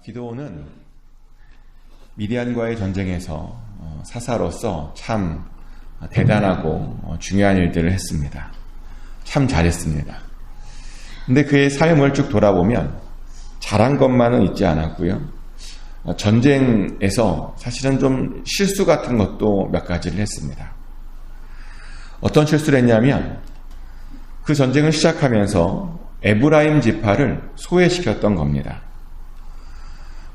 기드온은 미디안과의 전쟁에서 사사로서 참 대단하고 중요한 일들을 했습니다. 참 잘했습니다. 근데 그의 삶을 쭉 돌아보면 잘한 것만은 있지 않았고요. 전쟁에서 사실은 좀 실수 같은 것도 몇 가지를 했습니다. 어떤 실수를 했냐면 그 전쟁을 시작하면서 에브라임 지파를 소외시켰던 겁니다.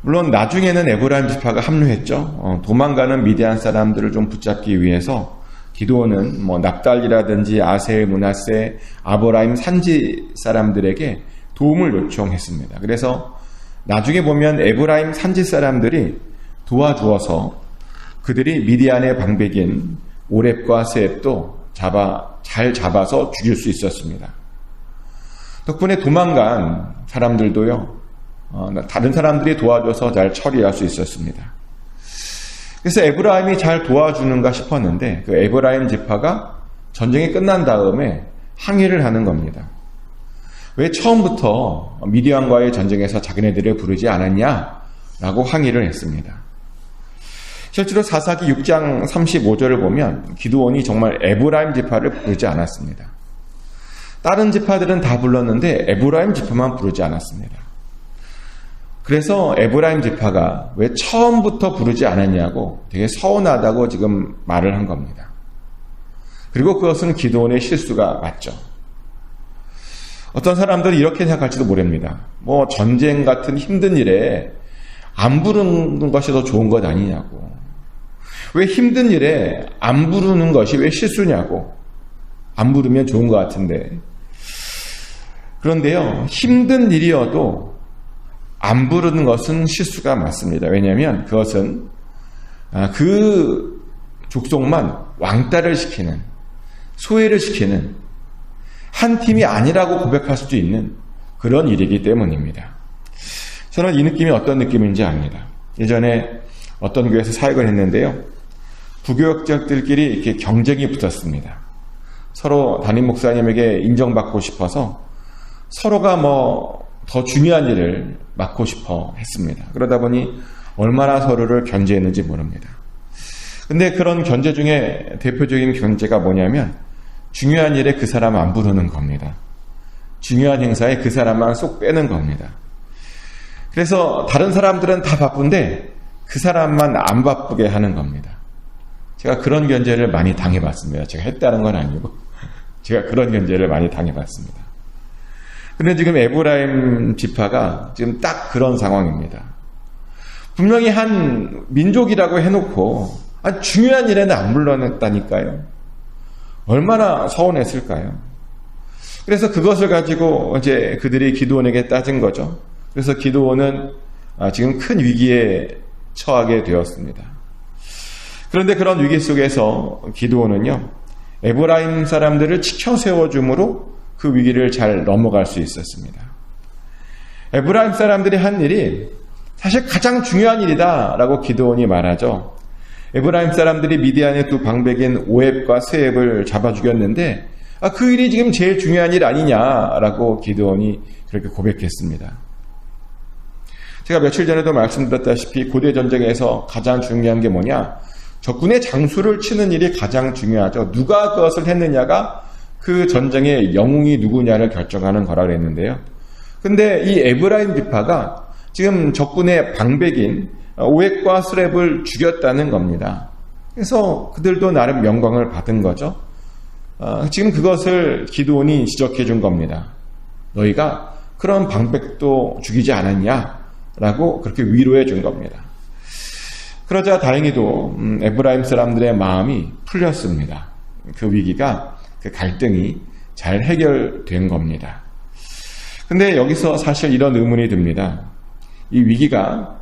물론 나중에는 에브라임 지파가 합류했죠. 도망가는 미디안 사람들을 좀 붙잡기 위해서 기드온은 납달리라든지 아셀, 므낫세, 아브라임 산지 사람들에게 도움을 요청했습니다. 그래서 나중에 보면 에브라임 산지 사람들이 도와주어서 그들이 미디안의 방백인 오렙과 세앱도 잘 잡아서 죽일 수 있었습니다. 덕분에 도망간 사람들도요, 다른 사람들이 도와줘서 잘 처리할 수 있었습니다. 그래서 에브라임이 잘 도와주는가 싶었는데 그 에브라임 지파가 전쟁이 끝난 다음에 항의를 하는 겁니다. 왜 처음부터 미디안과의 전쟁에서 자기네들을 부르지 않았냐라고 항의를 했습니다. 실제로 사사기 6장 35절을 보면 기드온이 정말 에브라임 지파를 부르지 않았습니다. 다른 지파들은 다 불렀는데 에브라임 지파만 부르지 않았습니다. 그래서 에브라임 지파가 왜 처음부터 부르지 않았냐고 되게 서운하다고 지금 말을 한 겁니다. 그리고 그것은 기드온의 실수가 맞죠. 어떤 사람들은 이렇게 생각할지도 모릅니다. 전쟁 같은 힘든 일에 안 부르는 것이 더 좋은 것 아니냐고. 왜 힘든 일에 안 부르는 것이 왜 실수냐고. 안 부르면 좋은 것 같은데. 그런데요, 힘든 일이어도 안 부르는 것은 실수가 맞습니다. 왜냐하면 그것은 그 족속만 왕따를 시키는, 소외를 시키는 한 팀이 아니라고 고백할 수도 있는 그런 일이기 때문입니다. 저는 이 느낌이 어떤 느낌인지 압니다. 예전에 어떤 교회에서 사역을 했는데요, 부교역자들끼리 이렇게 경쟁이 붙었습니다. 서로 담임 목사님에게 인정받고 싶어서 서로가 더 중요한 일을 맡고 싶어 했습니다. 그러다 보니 얼마나 서로를 견제했는지 모릅니다. 근데 그런 견제 중에 대표적인 견제가 뭐냐면 중요한 일에 그 사람 안 부르는 겁니다. 중요한 행사에 그 사람만 쏙 빼는 겁니다. 그래서 다른 사람들은 다 바쁜데 그 사람만 안 바쁘게 하는 겁니다. 제가 그런 견제를 많이 당해봤습니다. 제가 했다는 건 아니고 제가 그런 견제를 많이 당해봤습니다. 근데 지금 에브라임 지파가 지금 딱 그런 상황입니다. 분명히 한 민족이라고 해놓고 중요한 일에는 안 불러냈다니까요. 얼마나 서운했을까요? 그래서 그것을 가지고 이제 그들이 기드온에게 따진 거죠. 그래서 기드온은 지금 큰 위기에 처하게 되었습니다. 그런데 그런 위기 속에서 기드온은요, 에브라임 사람들을 지켜 세워줌으로 그 위기를 잘 넘어갈 수 있었습니다. 에브라임 사람들이 한 일이 사실 가장 중요한 일이다라고 기드온이 말하죠. 에브라임 사람들이 미디안의 두 방백인 오앱과 세앱을 잡아 죽였는데 그 일이 지금 제일 중요한 일 아니냐라고 기드온이 그렇게 고백했습니다. 제가 며칠 전에도 말씀드렸다시피 고대 전쟁에서 가장 중요한 게 뭐냐? 적군의 장수를 치는 일이 가장 중요하죠. 누가 그것을 했느냐가 그 전쟁의 영웅이 누구냐를 결정하는 거라 그랬는데요. 근데 이 에브라임 지파가 지금 적군의 방백인 오획과 스랩을 죽였다는 겁니다. 그래서 그들도 나름 영광을 받은 거죠. 지금 그것을 기드온이 지적해 준 겁니다. 너희가 그런 방백도 죽이지 않았냐라고 그렇게 위로해 준 겁니다. 그러자 다행히도 에브라임 사람들의 마음이 풀렸습니다. 그 위기가, 그 갈등이 잘 해결된 겁니다. 근데 여기서 사실 이런 의문이 듭니다. 이 위기가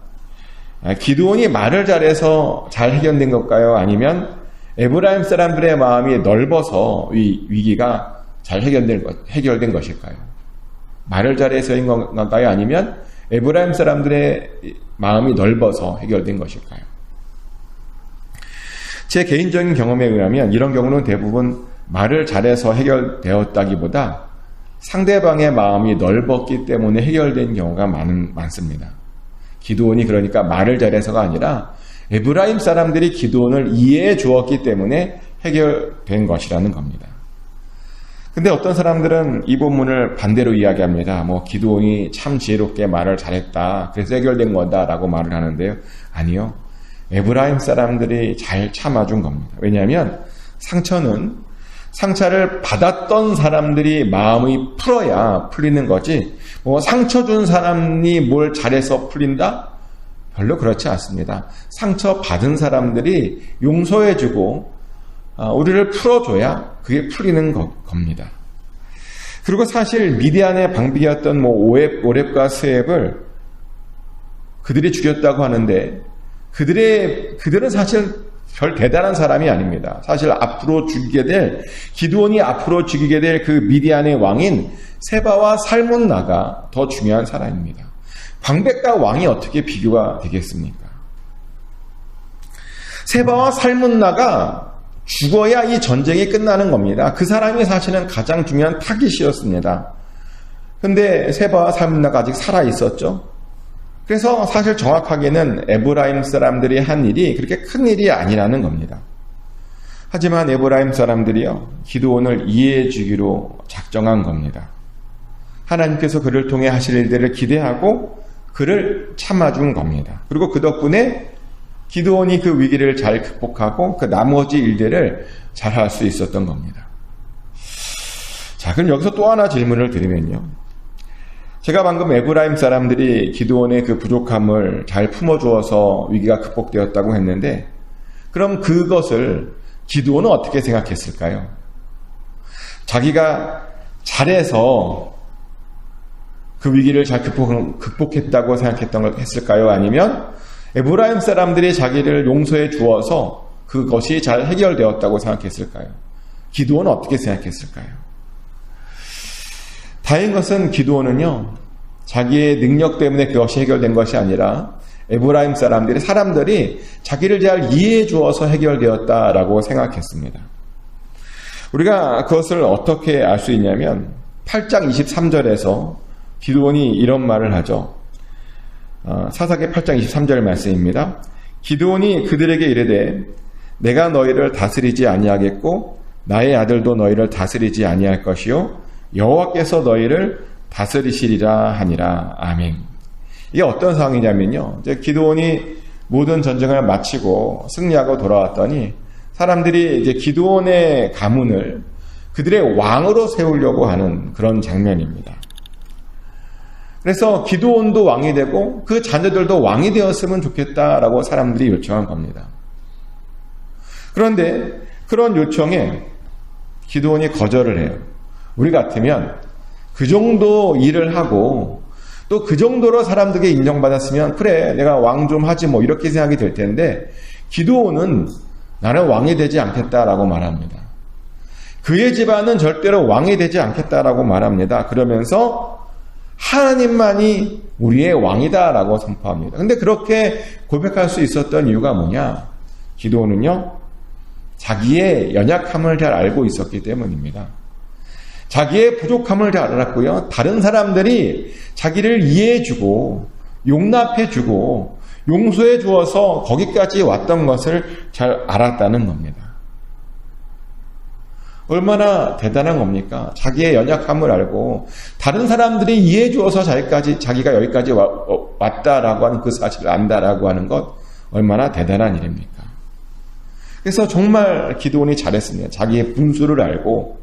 기드온이 말을 잘해서 잘 해결된 걸까요? 아니면 에브라임 사람들의 마음이 넓어서 이 위기가 잘 해결된 것일까요? 말을 잘해서인 건가요? 아니면 에브라임 사람들의 마음이 넓어서 해결된 것일까요? 제 개인적인 경험에 의하면 이런 경우는 대부분 말을 잘해서 기드온이 그러니까 말을 잘해서가 아니라 에브라임 사람들이 기드온을 이해해 주었기 때문에 해결된 것이라는 겁니다. 근데 어떤 사람들은 이 본문을 반대로 이야기합니다. 기드온이 참 지혜롭게 말을 잘했다. 그래서 해결된 거다라고 말을 하는데요. 아니요. 에브라임 사람들이 잘 참아준 겁니다. 왜냐하면 상처를 받았던 사람들이 마음이 풀어야 풀리는 거지, 상처 준 사람이 뭘 잘해서 풀린다? 별로 그렇지 않습니다. 상처 받은 사람들이 용서해주고 우리를 풀어줘야 그게 풀리는 겁니다. 그리고 사실 미디안의 방비였던 오렙과 스웹을 그들이 죽였다고 하는데 그들은 사실 별 대단한 사람이 아닙니다. 사실 기드온이 앞으로 죽이게 될 그 미디안의 왕인 세바와 살문나가 더 중요한 사람입니다. 방백과 왕이 어떻게 비교가 되겠습니까? 세바와 살문나가 죽어야 이 전쟁이 끝나는 겁니다. 그 사람이 사실은 가장 중요한 타깃이었습니다. 근데 세바와 살문나가 아직 살아 있었죠. 그래서 사실 정확하게는 에브라임 사람들이 한 일이 그렇게 큰 일이 아니라는 겁니다. 하지만 에브라임 사람들이요, 기드온을 이해해 주기로 작정한 겁니다. 하나님께서 그를 통해 하실 일들을 기대하고 그를 참아준 겁니다. 그리고 그 덕분에 기드온이 그 위기를 잘 극복하고 그 나머지 일들을 잘 할 수 있었던 겁니다. 자, 그럼 여기서 또 하나 질문을 드리면요. 제가 방금 에브라임 사람들이 기드온의 그 부족함을 잘 품어주어서 위기가 극복되었다고 했는데, 그럼 그것을 기드온은 어떻게 생각했을까요? 자기가 잘해서 그 위기를 잘 극복했다고 했을까요? 아니면 에브라임 사람들이 자기를 용서해 주어서 그것이 잘 해결되었다고 생각했을까요? 기드온은 어떻게 생각했을까요? 다행인 것은 기드온은요, 자기의 능력 때문에 그것이 해결된 것이 아니라 에브라임 사람들이 자기를 잘 이해해 주어서 해결되었다라고 생각했습니다. 우리가 그것을 어떻게 알 수 있냐면 8장 23절에서 기드온이 이런 말을 하죠. 사사기 8장 23절 말씀입니다. 기드온이 그들에게 이르되 내가 너희를 다스리지 아니하겠고 나의 아들도 너희를 다스리지 아니할 것이요 여호와께서 너희를 다스리시리라 하니라. 아멘. 이게 어떤 상황이냐면요, 이제 기드온이 모든 전쟁을 마치고 승리하고 돌아왔더니 사람들이 이제 기드온의 가문을 그들의 왕으로 세우려고 하는 그런 장면입니다. 그래서 기드온도 왕이 되고 그 자녀들도 왕이 되었으면 좋겠다라고 사람들이 요청한 겁니다. 그런데 그런 요청에 기드온이 거절을 해요. 우리 같으면 그 정도 일을 하고 또 그 정도로 사람들에게 인정받았으면 그래 내가 왕 좀 하지 이렇게 생각이 될 텐데, 기드온은 나는 왕이 되지 않겠다라고 말합니다. 그의 집안은 절대로 왕이 되지 않겠다라고 말합니다. 그러면서 하나님만이 우리의 왕이다라고 선포합니다. 근데 그렇게 고백할 수 있었던 이유가 뭐냐? 기드온은요, 자기의 연약함을 잘 알고 있었기 때문입니다. 자기의 부족함을 잘 알았고요, 다른 사람들이 자기를 이해해주고 용납해주고 용서해 주어서 거기까지 왔던 것을 잘 알았다는 겁니다. 얼마나 대단한 겁니까? 자기의 연약함을 알고 다른 사람들이 이해해 주어서 자기가 여기까지 왔다라고 하는 그 사실을 안다라고 하는 것, 얼마나 대단한 일입니까? 그래서 정말 기드온이 잘했습니다. 자기의 분수를 알고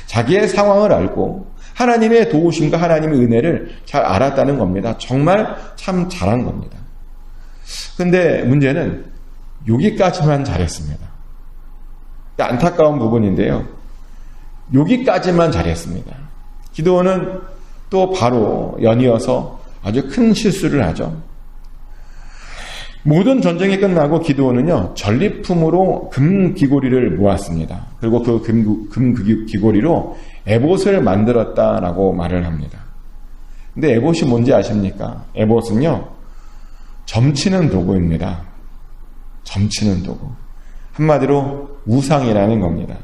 자기의 상황을 알고 하나님의 도우심과 하나님의 은혜를 잘 알았다는 겁니다. 정말 참 잘한 겁니다. 근데 문제는 여기까지만 잘했습니다. 안타까운 부분인데요, 여기까지만 잘했습니다. 기드온은 또 바로 연이어서 아주 큰 실수를 하죠. 모든 전쟁이 끝나고 기드온은요, 전리품으로 금 귀고리를 모았습니다. 그리고 그 금 귀고리로 에봇을 만들었다라고 말을 합니다. 근데 에봇이 뭔지 아십니까? 에봇은요, 점치는 도구입니다. 점치는 도구. 한마디로 우상이라는 겁니다.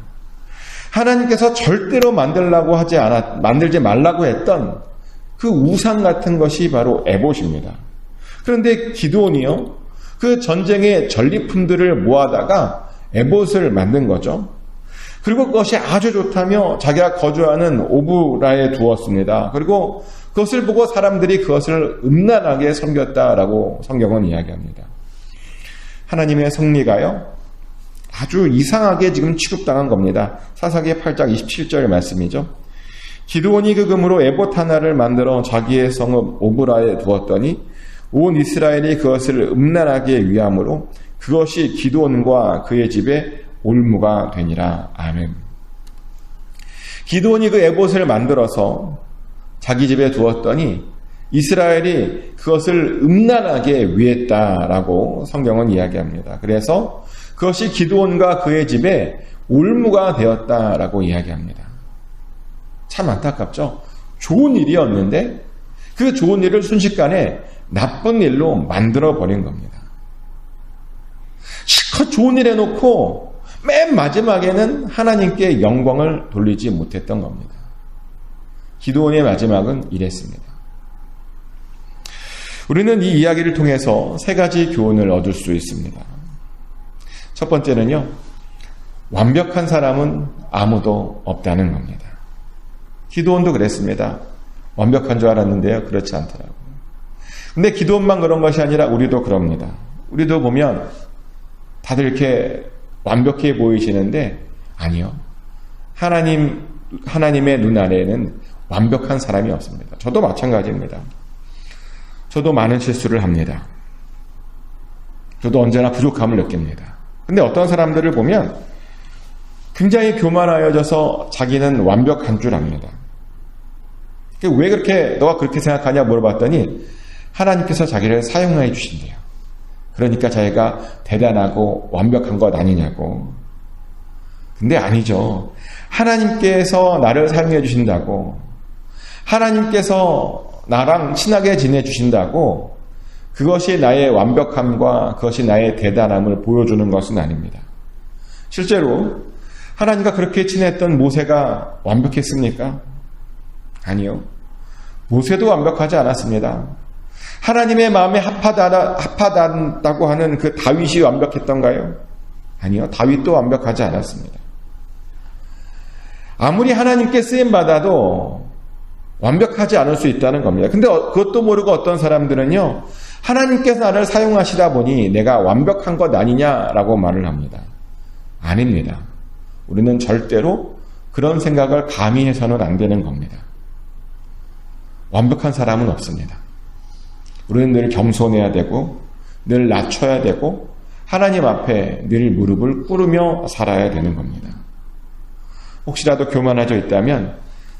하나님께서 절대로 만들지 말라고 했던 그 우상 같은 것이 바로 에봇입니다. 그런데 기드온이요, 그 전쟁의 전리품들을 모아다가 에봇을 만든 거죠. 그리고 그것이 아주 좋다며 자기가 거주하는 오브라에 두었습니다. 그리고 그것을 보고 사람들이 그것을 음란하게 섬겼다라고 성경은 이야기합니다. 하나님의 섭리가요, 아주 이상하게 지금 취급당한 겁니다. 사사기 8장 27절 말씀이죠. 기드온이 그 금으로 에봇 하나를 만들어 자기의 성읍 오브라에 두었더니 온 이스라엘이 그것을 음란하게 위함으로 그것이 기드온과 그의 집에 올무가 되니라. 아멘. 기드온이 그 에봇을 만들어서 자기 집에 두었더니 이스라엘이 그것을 음란하게 위했다라고 성경은 이야기합니다. 그래서 그것이 기드온과 그의 집에 올무가 되었다라고 이야기합니다. 참 안타깝죠? 좋은 일이었는데 그 좋은 일을 순식간에 나쁜 일로 만들어버린 겁니다. 실컷 좋은 일 해놓고 맨 마지막에는 하나님께 영광을 돌리지 못했던 겁니다. 기드온의 마지막은 이랬습니다. 우리는 이 이야기를 통해서 세 가지 교훈을 얻을 수 있습니다. 첫 번째는요, 완벽한 사람은 아무도 없다는 겁니다. 기드온도 그랬습니다. 완벽한 줄 알았는데요, 그렇지 않더라고요. 근데 기드온만 그런 것이 아니라 우리도 그럽니다. 우리도 보면 다들 이렇게 완벽해 보이시는데 아니요. 하나님의 눈 아래에는 완벽한 사람이 없습니다. 저도 마찬가지입니다. 저도 많은 실수를 합니다. 저도 언제나 부족함을 느낍니다. 근데 어떤 사람들을 보면 굉장히 교만하여져서 자기는 완벽한 줄 압니다. 왜 그렇게 너가 그렇게 생각하냐 물어봤더니 하나님께서 자기를 사용해 주신대요. 그러니까 자기가 대단하고 완벽한 것 아니냐고. 근데 아니죠. 하나님께서 나를 사용해 주신다고, 하나님께서 나랑 친하게 지내주신다고 그것이 나의 완벽함과 그것이 나의 대단함을 보여주는 것은 아닙니다. 실제로 하나님과 그렇게 친했던 모세가 완벽했습니까? 아니요. 모세도 완벽하지 않았습니다. 하나님의 마음에 합하다고 하는 그 다윗이 완벽했던가요? 아니요. 다윗도 완벽하지 않았습니다. 아무리 하나님께 쓰임받아도 완벽하지 않을 수 있다는 겁니다. 근데 그것도 모르고 어떤 사람들은요, 하나님께서 나를 사용하시다 보니 내가 완벽한 것 아니냐라고 말을 합니다. 아닙니다. 우리는 절대로 그런 생각을 감히 해서는 안 되는 겁니다. 완벽한 사람은 없습니다. 우리는 늘 겸손해야 되고 늘 낮춰야 되고 하나님 앞에 늘 무릎을 꿇으며 살아야 되는 겁니다. 혹시라도 교만해져 있다면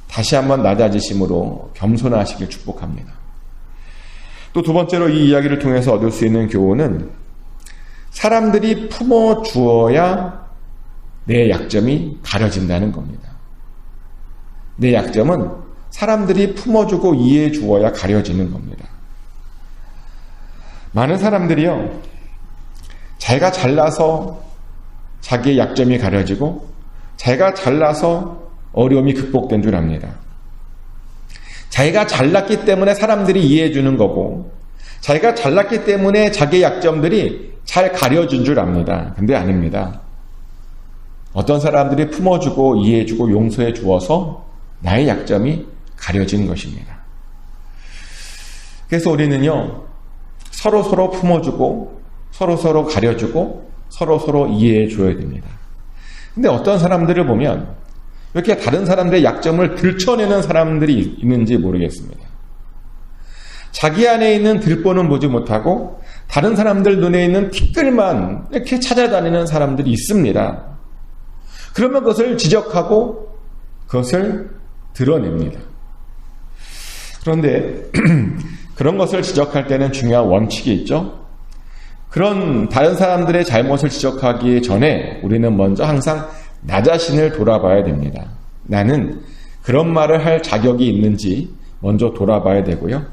다시 한번 낮아지심으로 겸손하시길 축복합니다. 또 두 번째로 이 이야기를 통해서 얻을 수 있는 교훈은 사람들이 품어주어야 내 약점이 가려진다는 겁니다. 내 약점은 사람들이 품어주고 이해해 주어야 가려지는 겁니다. 많은 사람들이요, 자기가 잘나서 자기의 약점이 가려지고 자기가 잘나서 어려움이 극복된 줄 압니다. 자기가 잘났기 때문에 사람들이 이해해 주는 거고 자기가 잘났기 때문에 자기의 약점들이 잘 가려진 줄 압니다. 근데 아닙니다. 어떤 사람들이 품어주고 이해해주고 용서해 주어서 나의 약점이 가려진 것입니다. 그래서 우리는요, 서로 품어주고 서로 가려주고 서로 이해해 줘야 됩니다. 근데 어떤 사람들을 보면 이렇게 다른 사람들의 약점을 들춰내는 사람들이 있는지 모르겠습니다. 자기 안에 있는 들보는 보지 못하고 다른 사람들 눈에 있는 티끌만 이렇게 찾아다니는 사람들이 있습니다. 그러면 그것을 지적하고 그것을 드러냅니다. 그런데 그런 것을 지적할 때는 중요한 원칙이 있죠. 그런 다른 사람들의 잘못을 지적하기 전에 우리는 먼저 항상 나 자신을 돌아봐야 됩니다. 나는 그런 말을 할 자격이 있는지 먼저 돌아봐야 되고요.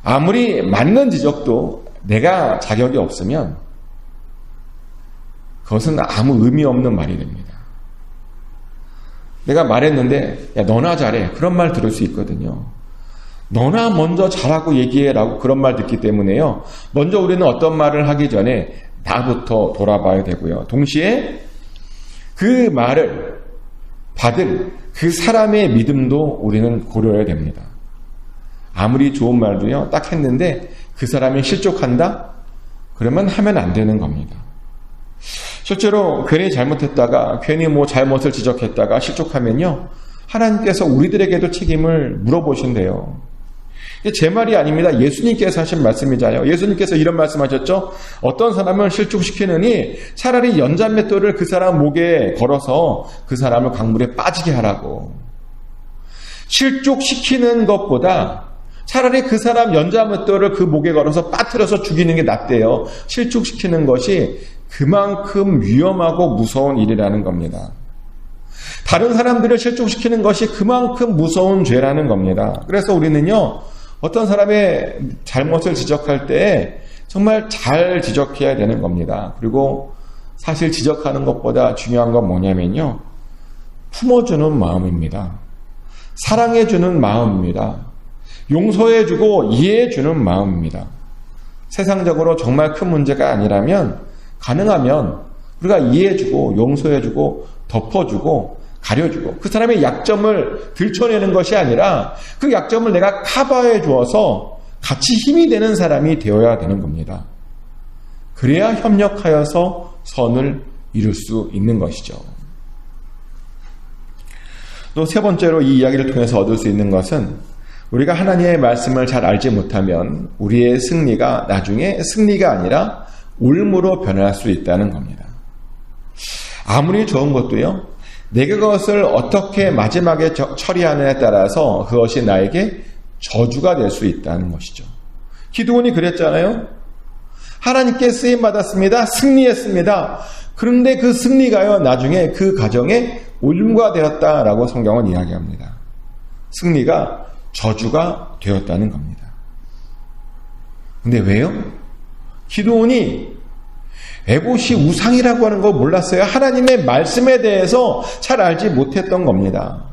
아무리 맞는 지적도 내가 자격이 없으면 그것은 아무 의미 없는 말이 됩니다. 내가 말했는데 야 너나 잘해, 그런 말 들을 수 있거든요. 너나 먼저 잘하고 얘기해라고 그런 말 듣기 때문에요. 먼저 우리는 어떤 말을 하기 전에 나부터 돌아봐야 되고요. 동시에 그 말을 받을 그 사람의 믿음도 우리는 고려해야 됩니다. 아무리 좋은 말도요, 딱 했는데 그 사람이 실족한다? 그러면 하면 안 되는 겁니다. 실제로 괜히 잘못했다가, 괜히 잘못을 지적했다가 실족하면요, 하나님께서 우리들에게도 책임을 물어보신대요. 제 말이 아닙니다. 예수님께서 하신 말씀이잖아요. 예수님께서 이런 말씀하셨죠. 어떤 사람을 실족시키느니 차라리 연잔맷돌을 그 사람 목에 걸어서 그 사람을 강물에 빠지게 하라고. 실족시키는 것보다 차라리 그 사람 연잔맷돌을 그 목에 걸어서 빠뜨려서 죽이는 게 낫대요. 실족시키는 것이 그만큼 위험하고 무서운 일이라는 겁니다. 다른 사람들을 실족시키는 것이 그만큼 무서운 죄라는 겁니다. 그래서 우리는요, 어떤 사람의 잘못을 지적할 때 정말 잘 지적해야 되는 겁니다. 그리고 사실 지적하는 것보다 중요한 건 뭐냐면요, 품어주는 마음입니다. 사랑해주는 마음입니다. 용서해주고 이해해주는 마음입니다. 세상적으로 정말 큰 문제가 아니라면 가능하면 우리가 이해해주고 용서해주고 덮어주고 가려주고 그 사람의 약점을 들춰내는 것이 아니라 그 약점을 내가 커버해 주어서 같이 힘이 되는 사람이 되어야 되는 겁니다. 그래야 협력하여서 선을 이룰 수 있는 것이죠. 또 세 번째로 이 이야기를 통해서 얻을 수 있는 것은 우리가 하나님의 말씀을 잘 알지 못하면 우리의 승리가 나중에 승리가 아니라 올무로 변할 수 있다는 겁니다. 아무리 좋은 것도요, 내가 그것을 어떻게 마지막에 처리하느냐에 따라서 그것이 나에게 저주가 될 수 있다는 것이죠. 기드온이 그랬잖아요. 하나님께 쓰임받았습니다. 승리했습니다. 그런데 그 승리가요, 나중에 그 가정에 올무가 되었다라고 성경은 이야기합니다. 승리가 저주가 되었다는 겁니다. 근데 왜요? 기드온이 에봇이 우상이라고 하는 걸 몰랐어요. 하나님의 말씀에 대해서 잘 알지 못했던 겁니다.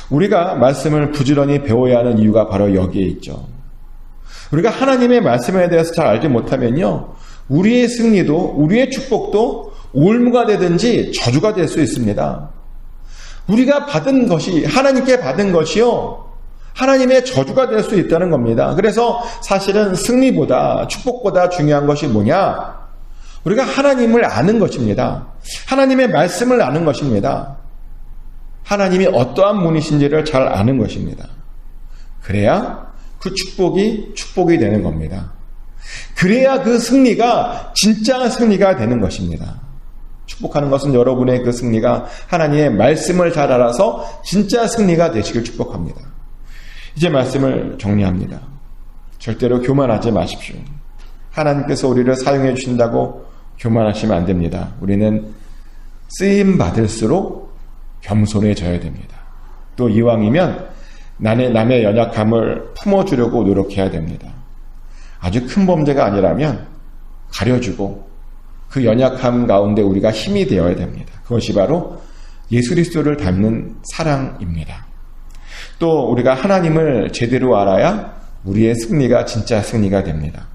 우리가 말씀을 부지런히 배워야 하는 이유가 바로 여기에 있죠. 우리가 하나님의 말씀에 대해서 잘 알지 못하면요, 우리의 승리도 우리의 축복도 올무가 되든지 저주가 될 수 있습니다. 우리가 받은 것이, 하나님께 받은 것이요, 하나님의 저주가 될 수 있다는 겁니다. 그래서 사실은 승리보다 축복보다 중요한 것이 뭐냐? 우리가 하나님을 아는 것입니다. 하나님의 말씀을 아는 것입니다. 하나님이 어떠한 분이신지를 잘 아는 것입니다. 그래야 그 축복이 되는 겁니다. 그래야 그 승리가 진짜 승리가 되는 것입니다. 축복하는 것은 여러분의 그 승리가 하나님의 말씀을 잘 알아서 진짜 승리가 되시길 축복합니다. 이제 말씀을 정리합니다. 절대로 교만하지 마십시오. 하나님께서 우리를 사용해 주신다고 교만하시면 안 됩니다. 우리는 쓰임 받을수록 겸손해져야 됩니다. 또 이왕이면 남의 연약함을 품어주려고 노력해야 됩니다. 아주 큰 범죄가 아니라면 가려주고 그 연약함 가운데 우리가 힘이 되어야 됩니다. 그것이 바로 예수 그리스도를 닮는 사랑입니다. 또 우리가 하나님을 제대로 알아야 우리의 승리가 진짜 승리가 됩니다.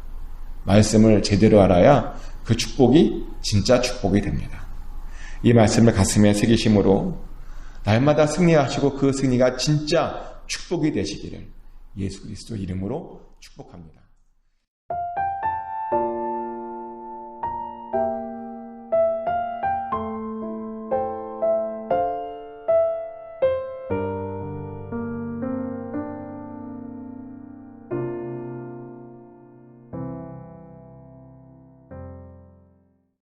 말씀을 제대로 알아야 그 축복이 진짜 축복이 됩니다. 이 말씀을 가슴에 새기심으로 날마다 승리하시고 그 승리가 진짜 축복이 되시기를 예수 그리스도 이름으로 축복합니다.